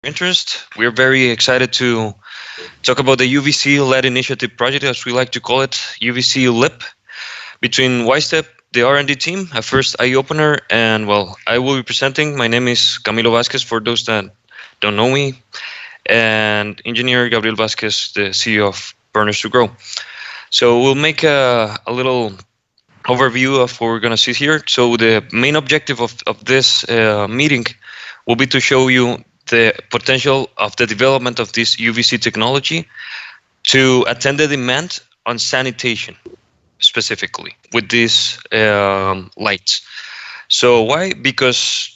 interest. We're very excited to talk about the UVC-led initiative project, as we like to call it, UVC LIP, between YSTEP, the R&D team, a first eye-opener, and well, I will be presenting. My name is Camilo Vasquez, for those that don't know me, and Engineer Gabriel Vasquez, the CEO of Partners to Grow. So we'll make a little overview of what we're going to see here. So the main objective of this meeting will be to show you the potential of the development of this UVC technology to attend the demand on sanitation, specifically with these lights. So why? Because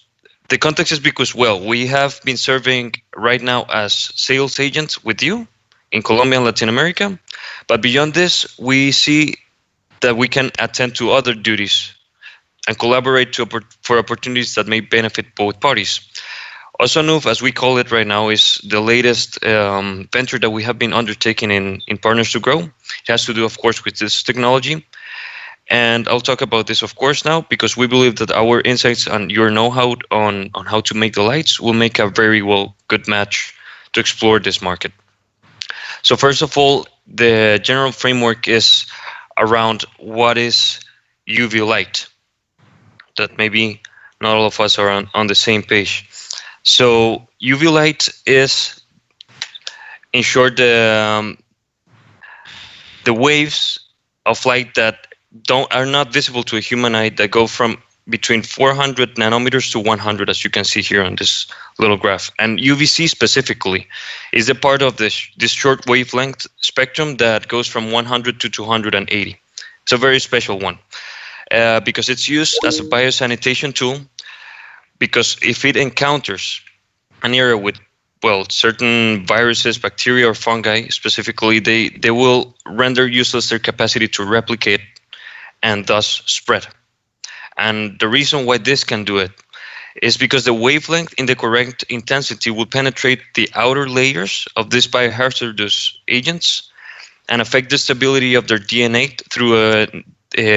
the context is because, well, we have been serving right now as sales agents with you in Colombia and Latin America. But beyond this, we see that we can attend to other duties and collaborate for opportunities that may benefit both parties. OSANUV, as we call it right now, is the latest venture that we have been undertaking in Partners to Grow. It has to do, of course, with this technology. And I'll talk about this, of course, now, because we believe that our insights and your know-how on how to make the lights will make a very good match to explore this market. So first of all, the general framework is around what is UV light, that maybe not all of us are on the same page. So UV light is, in short, the waves of light that are not visible to a human eye, that go from between 400 nanometers to 100, as you can see here on this little graph. And UVC specifically is a part of this short wavelength spectrum that goes from 100 to 280. It's a very special one because it's used as a biosanitation tool, because if it encounters an area with, well, certain viruses, bacteria, or fungi specifically, they will render useless their capacity to replicate and thus spread. And the reason why this can do it is because the wavelength in the correct intensity will penetrate the outer layers of these biohazardous agents and affect the stability of their DNA through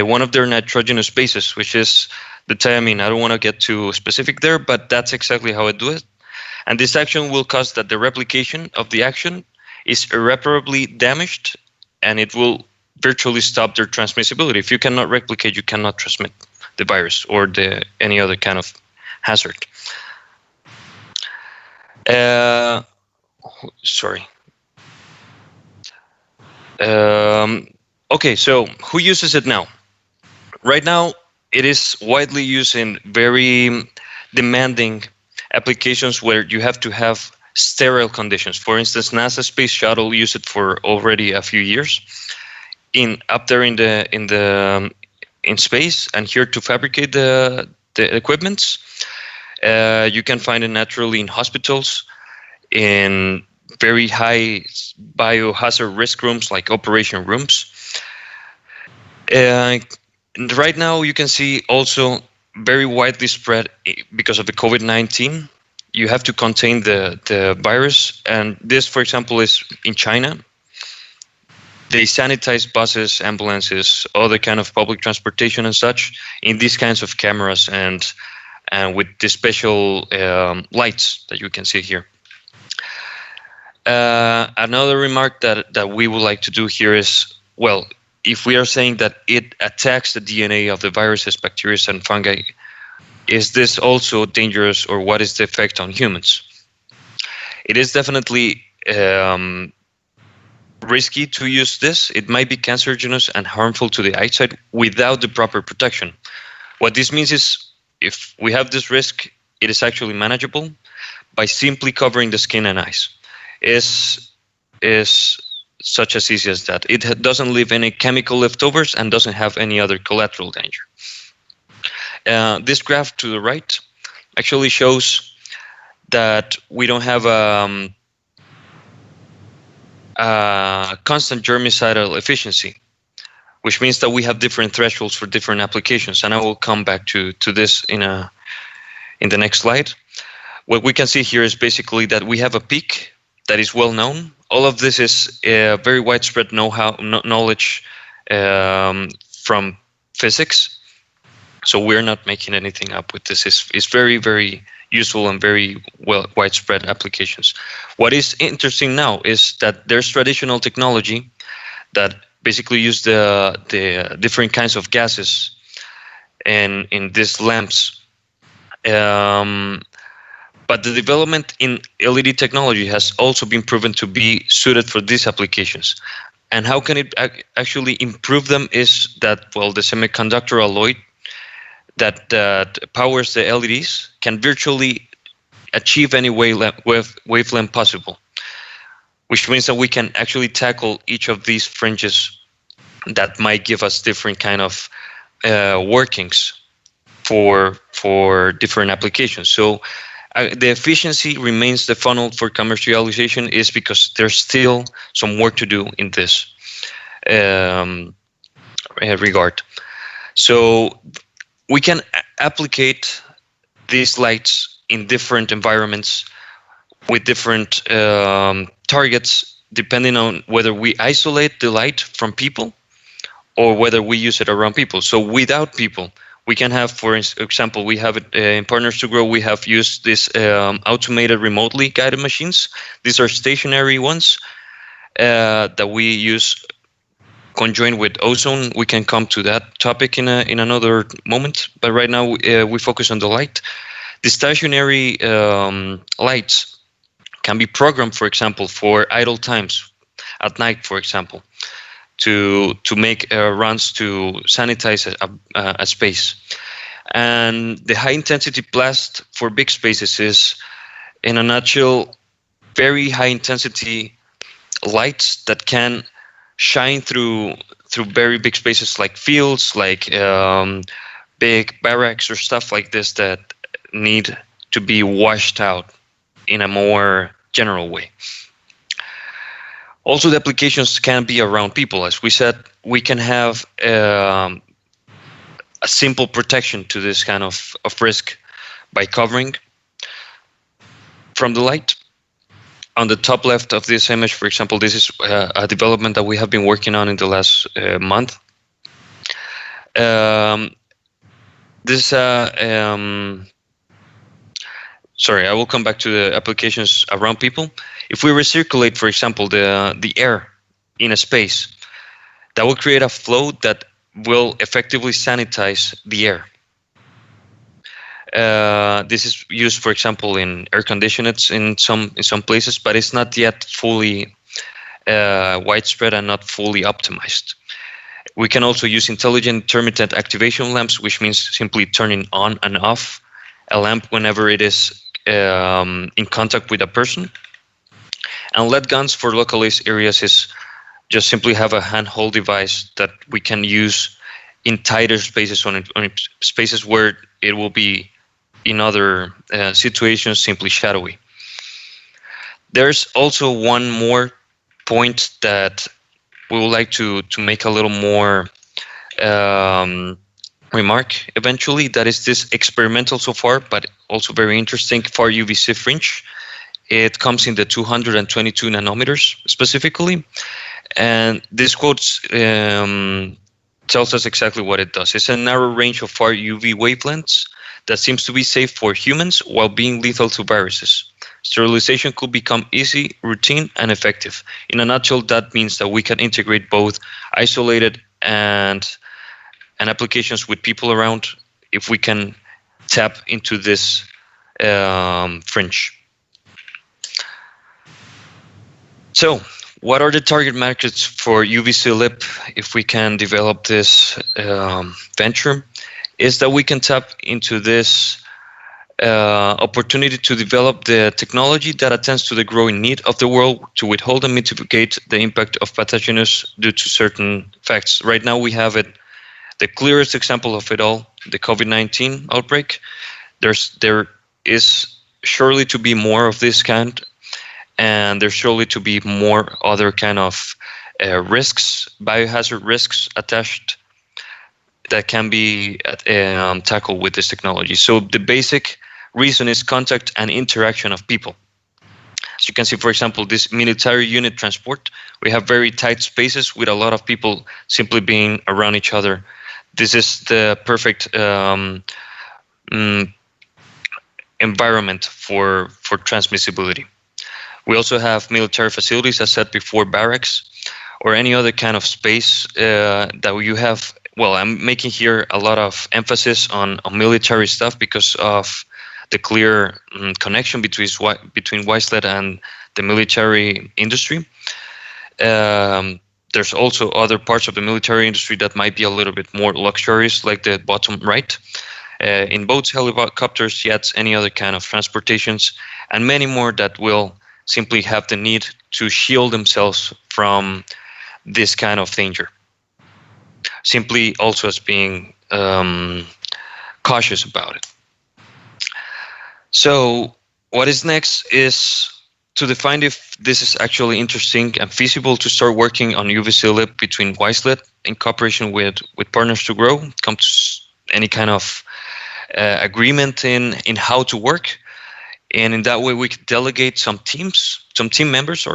one of their nitrogenous bases, which is the thiamine. I don't want to get too specific there, but that's exactly how it do it. And this action will cause that the replication of the action is irreparably damaged, and it will virtually stop their transmissibility. If you cannot replicate, you cannot transmit the virus or any other kind of hazard. Sorry. Okay, so who uses it now? Right now, it is widely used in very demanding applications where you have to have sterile conditions. For instance, NASA Space Shuttle used it for already a few years up there in space, and here to fabricate the equipments. You can find it naturally in hospitals, in very high biohazard risk rooms like operation rooms. Right now, you can see also very widely spread because of the COVID-19. You have to contain the virus, and this, for example, is in China. They sanitize buses, ambulances, other kind of public transportation and such in these kinds of cameras and with the special lights that you can see here. Another remark that we would like to do here is, well, if we are saying that it attacks the DNA of the viruses, bacteria, and fungi, is this also dangerous, or what is the effect on humans? It is definitely risky to use this. It might be cancerogenic and harmful to the eyesight without the proper protection. What this means is, if we have this risk, it is actually manageable by simply covering the skin and eyes. Is such as easy as that. It doesn't leave any chemical leftovers and doesn't have any other collateral danger. This graph to the right actually shows that we don't have constant germicidal efficiency, which means that we have different thresholds for different applications. And I will come back to this in the next slide. What we can see here is basically that we have a peak that is well known. All of this is very widespread knowledge from physics. So we're not making anything up with this. It's very, very useful and very well widespread applications. What is interesting now is that there's traditional technology that basically use the different kinds of gases in these lamps. Um, but the development in LED technology has also been proven to be suited for these applications. And how can it actually improve them is that, well, the semiconductor alloy that powers the LEDs can virtually achieve any wavelength possible, which means that we can actually tackle each of these fringes that might give us different kind of workings for different applications. So the efficiency remains the funnel for commercialization is because there's still some work to do in this um, regard. So we can applicate these lights in different environments with different targets, depending on whether we isolate the light from people or whether we use it around people. So without people, we can have, for example, we have in Partners to Grow, we have used these automated remotely guided machines. These are stationary ones that we use conjoined with ozone. We can come to that topic in another moment, but right now we focus on the light. The stationary lights can be programmed, for example, for idle times at night, for example, to make runs to sanitize a space. And the high intensity blast for big spaces is, in a nutshell, very high intensity lights that can shine through very big spaces like fields, like big barracks or stuff like this that need to be washed out in a more general way. Also, the applications can be around people. As we said, we can have a simple protection to this kind of risk by covering from the light. On the top left of this image, for example, this is a development that we have been working on in the last month. Sorry, I will come back to the applications around people. If we recirculate, for example, the air in a space, that will create a flow that will effectively sanitize the air. This is used, for example, in air conditioners in some places, but it's not yet fully widespread and not fully optimized. We can also use intelligent intermittent activation lamps, which means simply turning on and off a lamp whenever it is in contact with a person. And LED guns for localized areas is just simply have a handheld device that we can use in tighter spaces, on spaces where it will be in other situations simply shadowy. There's also one more point that we would like to make a little more remark eventually. That is this experimental so far, but also very interesting far UVC fringe. It comes in the 222 nanometers specifically, and this quote tells us exactly what it does. It's a narrow range of far UV wavelengths that seems to be safe for humans while being lethal to viruses. Sterilization could become easy, routine, and effective. In a nutshell, that means that we can integrate both isolated and applications with people around if we can tap into this fringe. So, what are the target markets for UVC LIP if we can develop this venture? Is that we can tap into this opportunity to develop the technology that attends to the growing need of the world to withhold and mitigate the impact of pathogens due to certain facts. Right now we have it, the clearest example of it all, the COVID-19 outbreak. There is surely to be more of this kind, and there's surely to be more other kind of risks, biohazard risks attached that can be tackled with this technology. So the basic reason is contact and interaction of people. As you can see, for example, this military unit transport, we have very tight spaces with a lot of people simply being around each other. This is the perfect environment for transmissibility. We also have military facilities, as said before, barracks, or any other kind of space that you have. Well, I'm making here a lot of emphasis on military stuff because of the clear connection between WLed and the military industry. There's also other parts of the military industry that might be a little bit more luxurious, like the bottom right. In boats, helicopters, jets, any other kind of transportations, and many more that will simply have the need to shield themselves from this kind of danger. Simply also as being cautious about it. So what is next is to define if this is actually interesting and feasible to start working on UVC Lib between WLed in cooperation with Partners to Grow, come to any kind of agreement in how to work. And in that way, we could delegate some team members,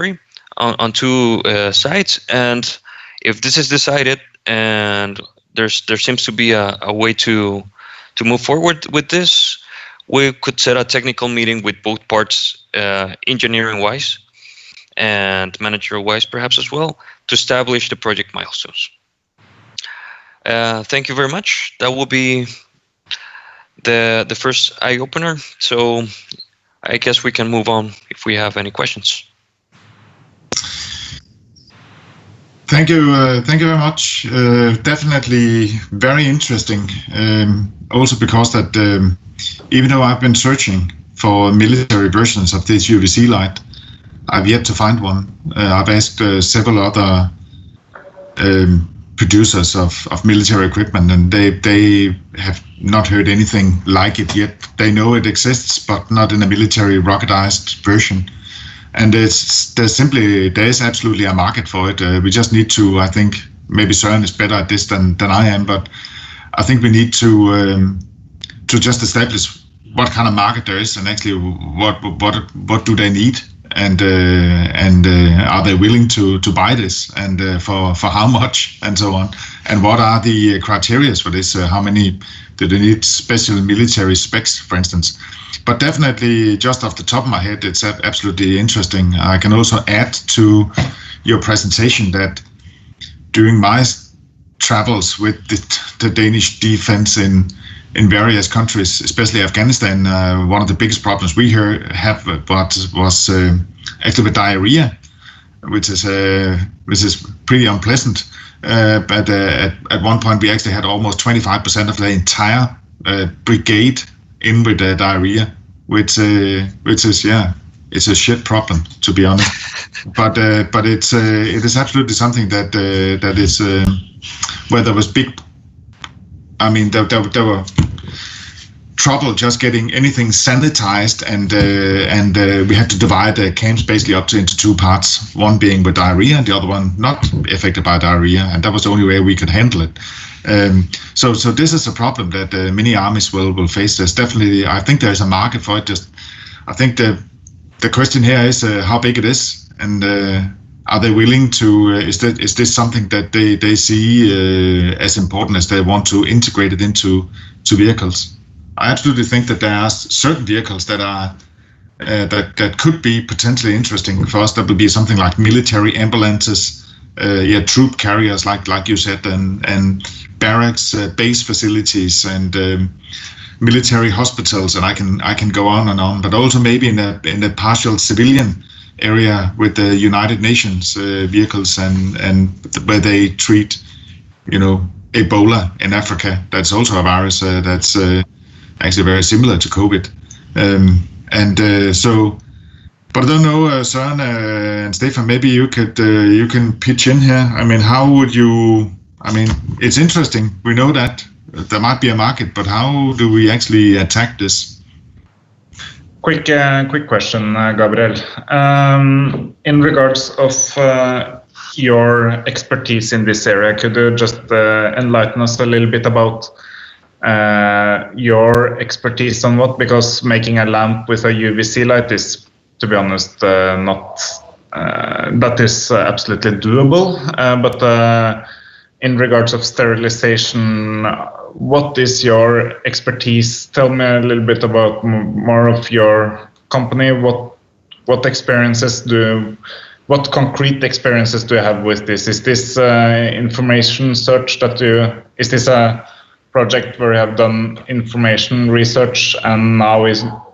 on two sides. And if this is decided and there seems to be a way to move forward with this, we could set a technical meeting with both parts, engineering-wise and manager-wise perhaps as well, to establish the project milestones. Thank you very much. That will be the first eye-opener. So I guess we can move on if we have any questions. Thank you very much. Definitely very interesting. Also because that even though I've been searching for military versions of this UVC light, I've yet to find one. I've asked several other producers of military equipment, and they have not heard anything like it yet. They know it exists, but not in a military rocketized version. And there is absolutely a market for it. We just need to, I think, maybe Søren is better at this than I am, but I think we need to just establish what kind of market there is and actually what do they need, and are they willing to buy this, and for how much, and so on, and what are the criteria for this? How many do they need? Special military specs, for instance. But definitely, just off the top of my head, it's absolutely interesting. I can also add to your presentation that during my travels with the Danish defense in various countries, especially Afghanistan, one of the biggest problems we have was actually with diarrhea, which is pretty unpleasant. But at one point, we actually had almost 25% of the entire brigade in with diarrhea, which is it's a shit problem, to be honest. but it is absolutely something that is where there was big. I mean, there were trouble just getting anything sanitized, and we had to divide the camps basically up into two parts. One being with diarrhea, and the other one not affected by diarrhea, and that was the only way we could handle it. So this is a problem that many armies will face. There's definitely, I think there's a market for it. I think the question here is how big it is, and are they willing to? Is this something that they see as important as they want to integrate it into vehicles? I absolutely think that there are certain vehicles that are that could be potentially interesting for us. That would be something like military ambulances, troop carriers, like you said, and barracks, base facilities, and military hospitals, and I can go on and on. But also maybe in the partial civilian area with the United Nations vehicles, and where they treat, Ebola in Africa. That's also a virus that's actually very similar to COVID. But I don't know, Søren and Stefan, maybe you can pitch in here. I mean, how would you? I mean, it's interesting. We know that there might be a market, but how do we actually attack this? Quick question, Gabriel. In regards of your expertise in this area, could you just enlighten us a little bit about your expertise on what? Because making a lamp with a UVC light is, to be honest, not that is absolutely doable. But in regards of sterilization, what is your expertise? Tell me a little bit about more of your company. What concrete experiences do you have with this? Is this information search is this a project where you have done information research and now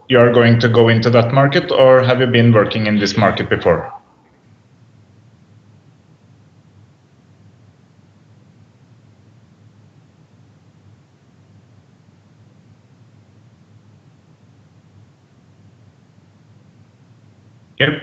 you're going to go into that market, or have you been working in this market before? Yep.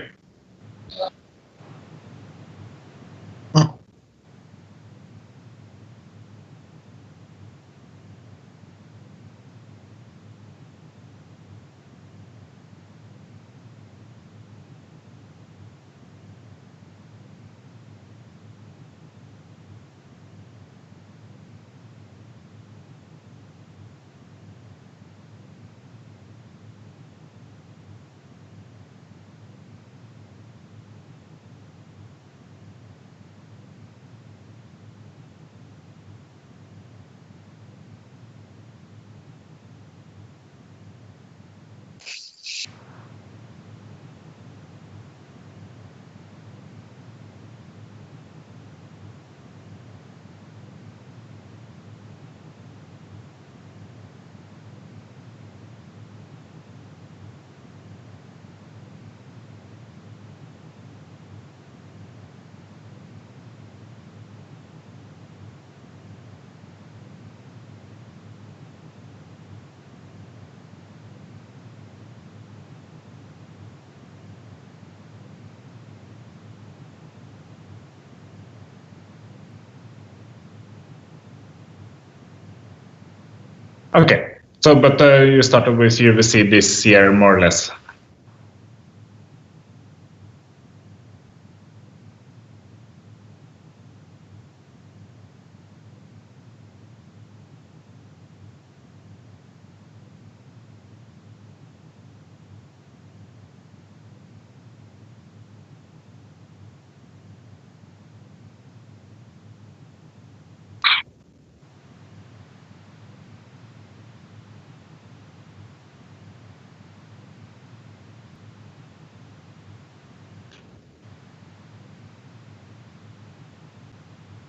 Okay. So, but you started with UVC this year, more or less.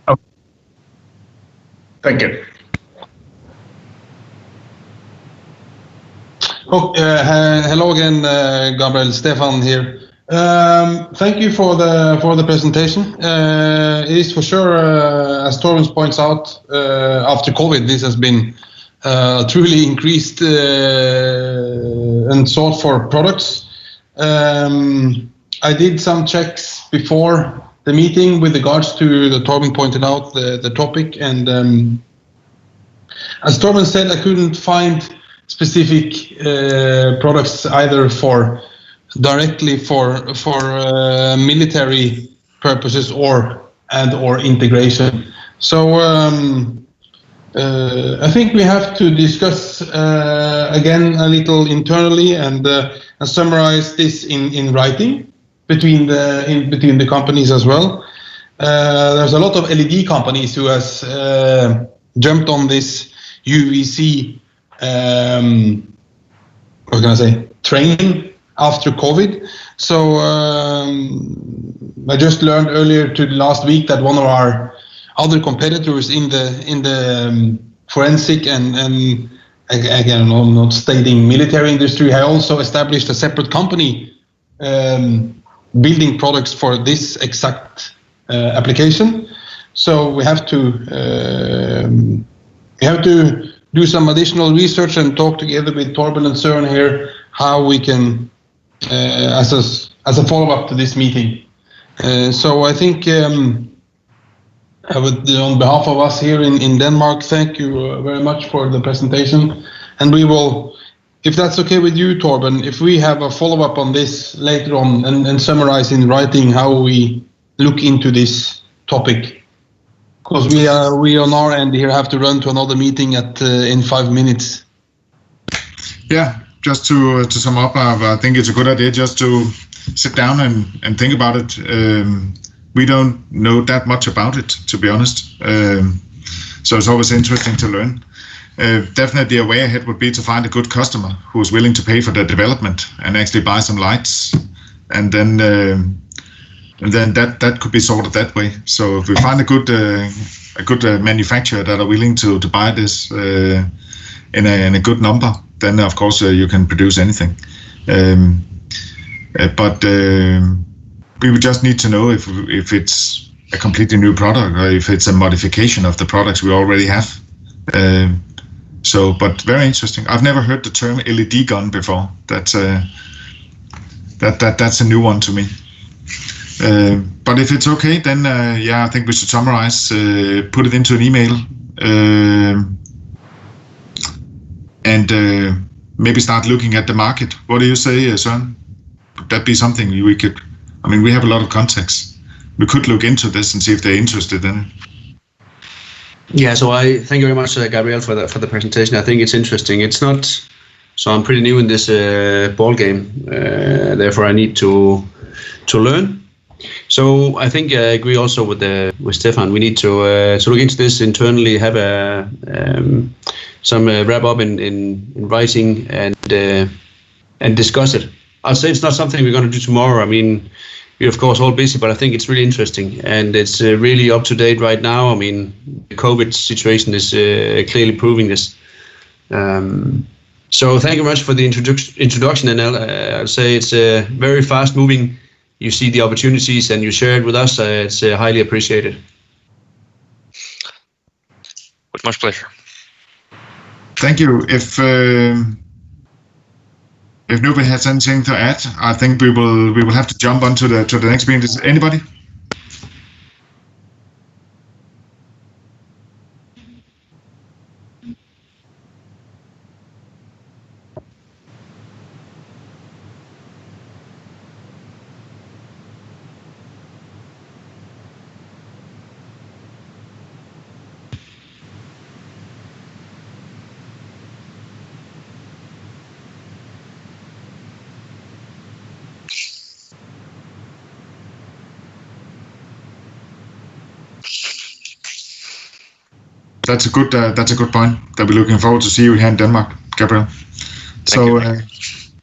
Oh. Thank you. Oh, hello again, Gabriel. Stefan here. Thank you for the presentation. It is for sure, as Torben points out, after COVID, this has been truly increased and sought for products. I did some checks before the meeting with regards to the Torben pointed out the topic, and as Torben said, I couldn't find specific products either directly for military purposes or integration. So I think we have to discuss again a little internally and summarize this in writing between the companies as well. There's a lot of LED companies who has jumped on this UVC what can I say, train after COVID. So I just learned earlier last week that one of our other competitors in the forensic and again, I'm not stating military industry, I also established a separate company building products for this exact application. So we have to do some additional research and talk together with Torben and Søren here how we can, as a follow-up to this meeting. So I think I would, on behalf of us here in Denmark, thank you very much for the presentation. And we will, if that's okay with you, Torben, if we have a follow-up on this later on and summarize in writing how we look into this topic. Because we on our end here have to run to another meeting in 5 minutes. Yeah, just to sum up, I think it's a good idea just to sit down and think about it. We don't know that much about it, to be honest. So it's always interesting to learn. definitely a way ahead would be to find a good customer who's willing to pay for the development and actually buy some lights, and then that could be sorted that way. So if we find a good manufacturer that are willing to buy this in a good number, then of course you can produce anything. But we would just need to know if it's a completely new product or if it's a modification of the products we already have. But very interesting. I've never heard the term LED gun before. That's a new one to me. But if it's okay, then I think we should summarize, put it into an email, and maybe start looking at the market. What do you say, Søren? Would that be something we could? I mean, we have a lot of contacts. We could look into this and see if they're interested in it. Yeah, so I thank you very much, Gabriel, for the presentation. I think it's interesting. It's not, so I'm pretty new in this ball game. Therefore, I need to learn. So I think I agree also with Stefan. We need to look into this internally, have some wrap up in writing and discuss it. I'll say it's not something we're going to do tomorrow. I mean, we're of course all busy, but I think it's really interesting and it's really up to date right now. I mean, the COVID situation is clearly proving this. So thank you very much for the introduction, and I'll say it's very fast moving. You see the opportunities and you share it with us. It's highly appreciated. With much pleasure. Thank you. If nobody has anything to add, I think we will have to jump on to the next meeting. Does anybody? That's a good point. That we're looking forward to see you here in Denmark, Gabriel. So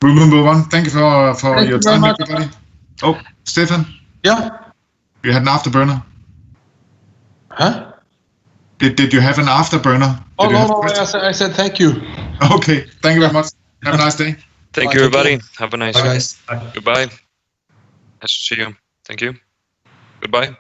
we will move on. Thank you for your time, everybody. Oh, Stefan. Yeah. You had an afterburner. Huh? Did you have an afterburner? Oh no, I said thank you. Okay, thank you very much. Have a nice day. Thank you, everybody. Have a nice Bye, day. guys. Goodbye. Nice to see you. Thank you. Goodbye.